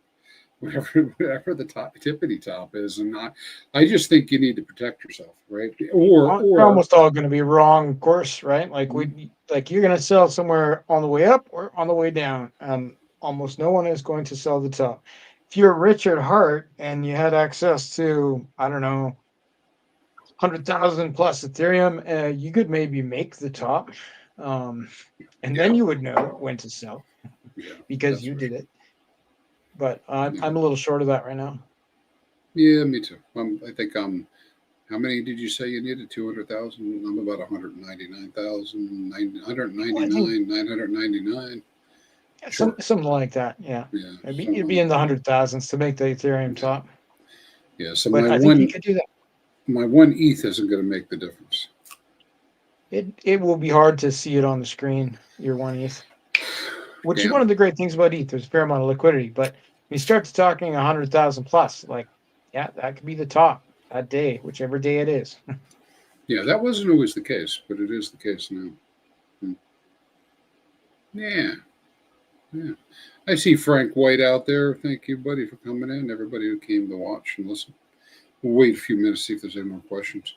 whatever the tippity top is, and not. I just think you need to protect yourself, right? We're almost all going to be wrong, of course, right? Like you're going to sell somewhere on the way up or on the way down, and almost no one is going to sell the top. If you're Richard Hart and you had access to, I don't know, 100,000 plus Ethereum, you could maybe make the top. And then you would know when to sell because you did it. But I'm a little short of that right now. Yeah, me too. I think how many did you say you needed? 200,000. I'm about 199,000, 999. Yeah, something like that. Yeah. You'd be in the 100,000s to make the Ethereum top. Yeah. So I think you could do that. My one ETH isn't going to make the difference. It will be hard to see it on the screen, your one ETH. Which is one of the great things about ETH. There's a fair amount of liquidity. But when you start talking 100,000 plus, that could be the top that day, whichever day it is. Yeah, that wasn't always the case, but it is the case now. Yeah. I see Frank White out there. Thank you, buddy, for coming in. Everybody who came to watch and listen. We'll wait a few minutes, see if there's any more questions.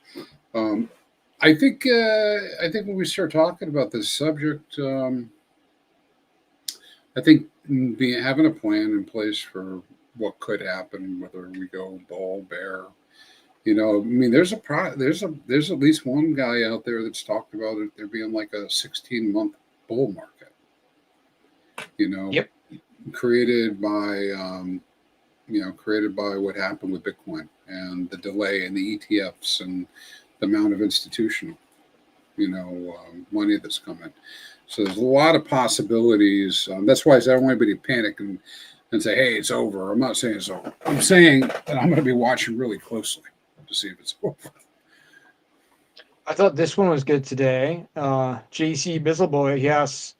I think when we start talking about this subject, I think having a plan in place for what could happen, whether we go bull, bear, there's at least one guy out there that's talked about it there being like a 16-month bull market, created by what happened with Bitcoin and the delay in the ETFs and the amount of institutional, money that's coming. So there's a lot of possibilities. That's why I don't want anybody to panic and say, hey, it's over. I'm not saying it's over. I'm saying that I'm going to be watching really closely to see if it's over. I thought this one was good today. JC Bizzleboy, yes.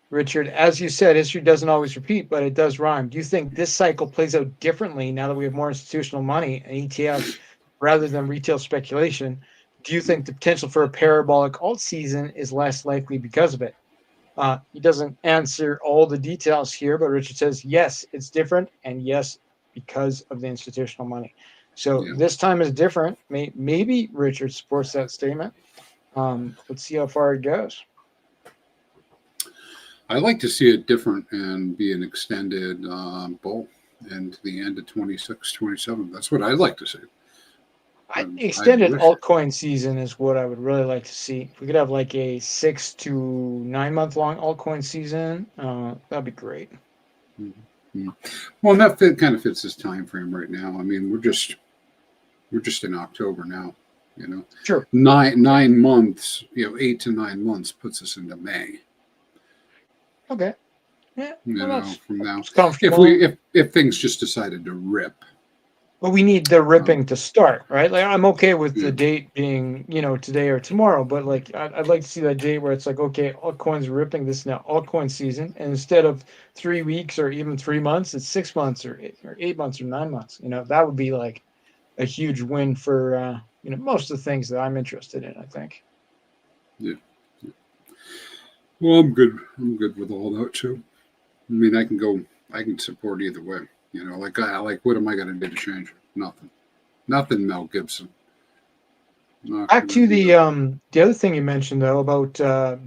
Richard, as you said, history doesn't always repeat, but it does rhyme. Do you think this cycle plays out differently now that we have more institutional money and ETFs rather than retail speculation? Do you think the potential for a parabolic alt season is less likely because of it? He doesn't answer all the details here, but Richard says, yes, it's different, and yes, because of the institutional money. So this time is different. Maybe Richard supports that statement. Let's see how far it goes. I like to see it different and be an extended bull into the end of 26, 27. That's what I'd like to see. Extended altcoin season is what I would really like to see. If we could have like a 6 to 9 month long altcoin season, that'd be great. Mm-hmm. Well, that kind of fits this time frame right now. I mean, we're just in October now. Sure. 9 months. 8 to 9 months puts us into May. Okay. Yeah. From now, if things just decided to rip. Well, we need the ripping to start, right? Like, I'm okay with the date being, today or tomorrow, but I'd like to see that date where it's like, okay, altcoins are ripping this now, altcoin season, and instead of 3 weeks or even 3 months, it's 6 months or 8 months or 9 months. That would be like a huge win for most of the things that I'm interested in, I think. Yeah. Well, I'm good. I'm good with all that too. I mean, I can support either way. What am I going to do to change it? Nothing, Mel Gibson. Back to the other thing you mentioned though about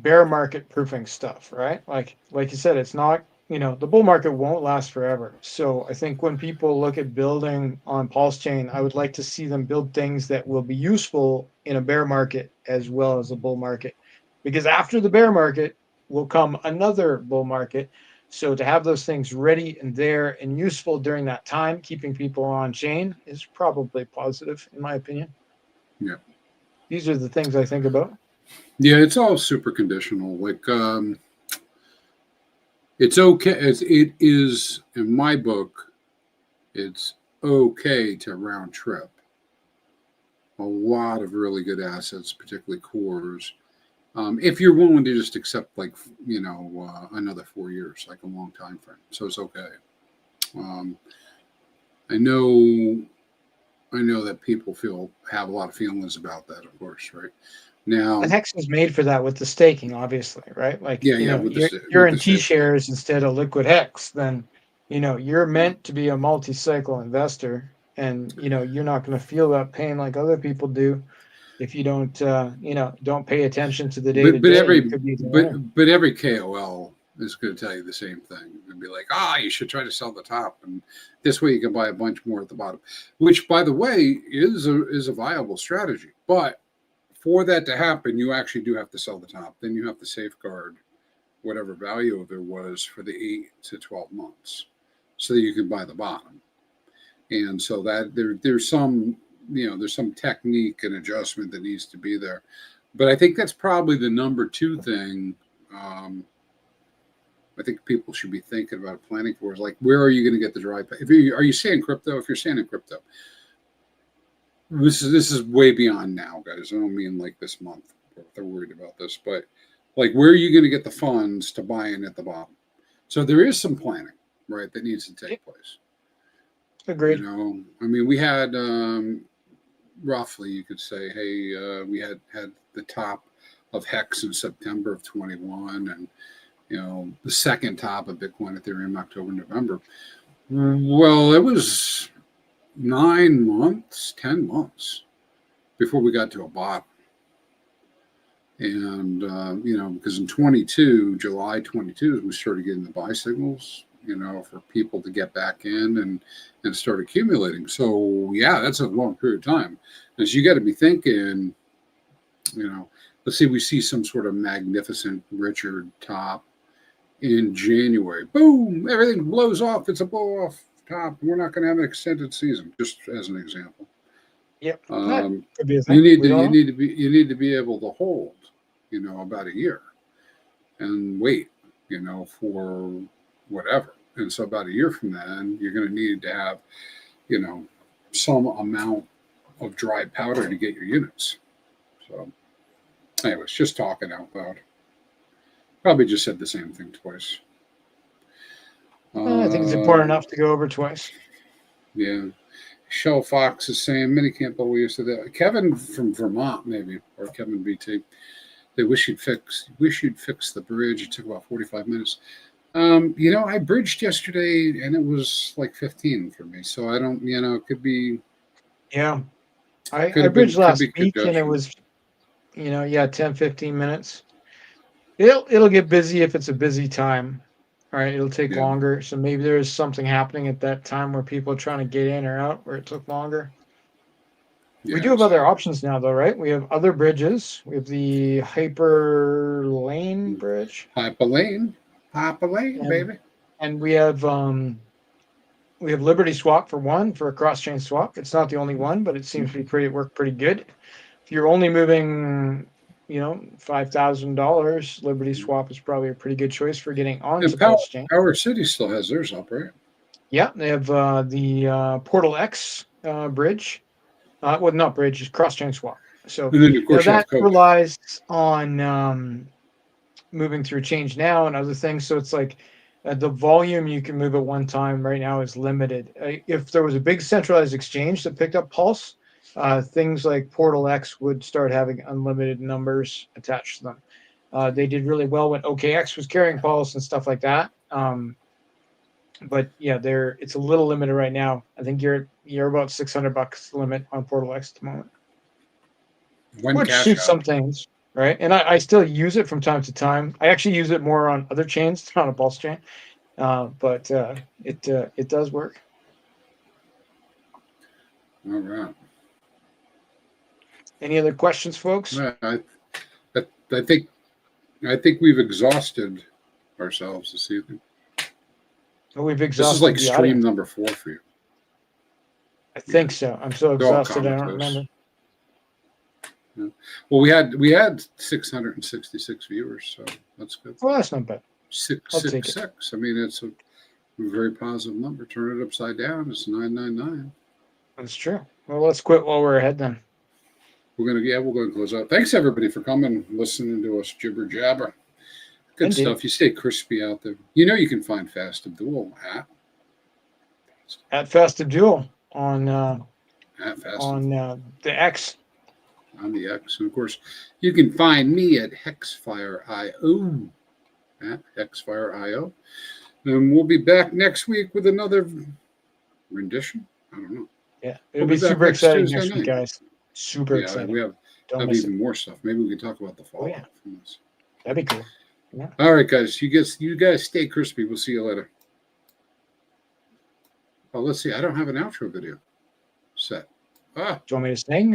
bear market proofing stuff, right? Like you said, it's not, the bull market won't last forever. So I think when people look at building on PulseChain, I would like to see them build things that will be useful in a bear market as well as a bull market, because after the bear market will come another bull market. So to have those things ready and there and useful during that time, keeping people on chain is probably positive, in my opinion. Yeah. These are the things I think about. Yeah, it's all super conditional. Like, it's okay. It is in my book. It's okay to round trip a lot of really good assets, particularly cores. If you're willing to just accept, like, another 4 years, like a long time frame, so it's okay. Um, I know that people have a lot of feelings about that, of course, right? Now, The hex is made for that with the staking, obviously, right? Like, yeah, with you're with in the T same, shares instead of liquid hex, then you're meant to be a multi-cycle investor, and you're not going to feel that pain like other people do if you don't pay attention to the day to but day. You could be the winner. but every KOL is going to tell you the same thing and be like, you should try to sell the top, and this way you can buy a bunch more at the bottom, which, by the way, is a viable strategy. But for that to happen, you actually do have to sell the top. Then you have to safeguard whatever value there was for the 8 to 12 months, so that you can buy the bottom. And so that there's some technique and adjustment that needs to be there. But I think that's probably the number two thing. I think people should be thinking about planning for is, like, where are you going to get the dry? Are you saying crypto? If you're saying in crypto, this is way beyond now, guys. I don't mean like this month if they're worried about this, but like, where are you going to get the funds to buy in at the bottom? So there is some planning, right, that needs to take place. Agreed. I mean, we had roughly, you could say, hey, we had the top of HEX in September of 21, and the second top of Bitcoin, Ethereum, October, November. Well, it was 9 months, 10 months before we got to a bottom. And because in July 22, we started getting the buy signals, for people to get back in and start accumulating. So yeah, that's a long period of time. Because you got to be thinking, let's say we see some sort of magnificent Richard top in January. Boom, everything blows off. It's a blow off top. We're not going to have an extended season, just as an example. Yep. You Could be a thing. need to be able to hold, about a year and wait, for whatever. And so about a year from then, you're going to need to have, some amount of dry powder to get your units. So anyways, just talking out loud. Probably just said the same thing twice. I think it's important enough to go over twice. Yeah. Shell Fox is saying Minicamp always used to that. Kevin from Vermont, maybe, or Kevin BT. They wish you'd fix the bridge. It took about 45 minutes. I bridged yesterday and it was like 15 for me. So I don't, it could be. Yeah. I bridged last week and it was, 10, 15 minutes. It'll get busy if it's a busy time. All right. It'll take longer. So maybe there's something happening at that time where people are trying to get in or out where it took longer. We do have other options now, though, right? We have other bridges. We have the Hyperlane bridge. Hyperlane, baby. And we have Liberty Swap for a cross-chain swap. It's not the only one, but it seems to work pretty good. If you're only moving, $5,000, Liberty Swap is probably a pretty good choice for getting onto PulseChain. Power City still has theirs up, right? Yeah, they have the Portal X bridge. Not bridge, it's cross-chain swap. So and then, of course, that relies on moving through change now and other things. So it's like the volume you can move at one time right now is limited. If there was a big centralized exchange that picked up Pulse, things like Portal X would start having unlimited numbers attached to them. They did really well when OKX was carrying Pulse and stuff like that. But yeah, it's a little limited right now. I think you're about $600 limit on Portal X at the moment, which suits some things, right? And I still use it from time to time. I actually use it more on other chains, not on Pulse Chain, but it does work. All right. Any other questions, folks? I think we've exhausted ourselves this evening. We've exhausted. This is like stream number 4 for you. I think so. I'm so exhausted. I don't remember. Yeah. Well, we had 666 viewers, so that's good. Well, that's not bad. I'll take it. 666. I mean, it's a very positive number. Turn it upside down, it's 999. That's true. Well, let's quit while we're ahead then. We're gonna close out. Thanks everybody for coming, listening to us jibber jabber. Good Indeed. stuff. You stay crispy out there. You know you can find Fast Abdul At Fast Abdul on at Fast the X. on the X. And of course, you can find me at HexFire.io, at HexFire.io. And we'll be back next week with another rendition. I don't know. Yeah, it'll We'll be be back super next exciting Tuesday next week, night. guys. Super exciting. We have miss even more stuff. Maybe we can talk about the fallout yeah. from this. That'd be cool. Yeah. All right, guys. You guys stay crispy. We'll see you later. Oh, let's see. I don't have an outro video set. Do you want me to sing?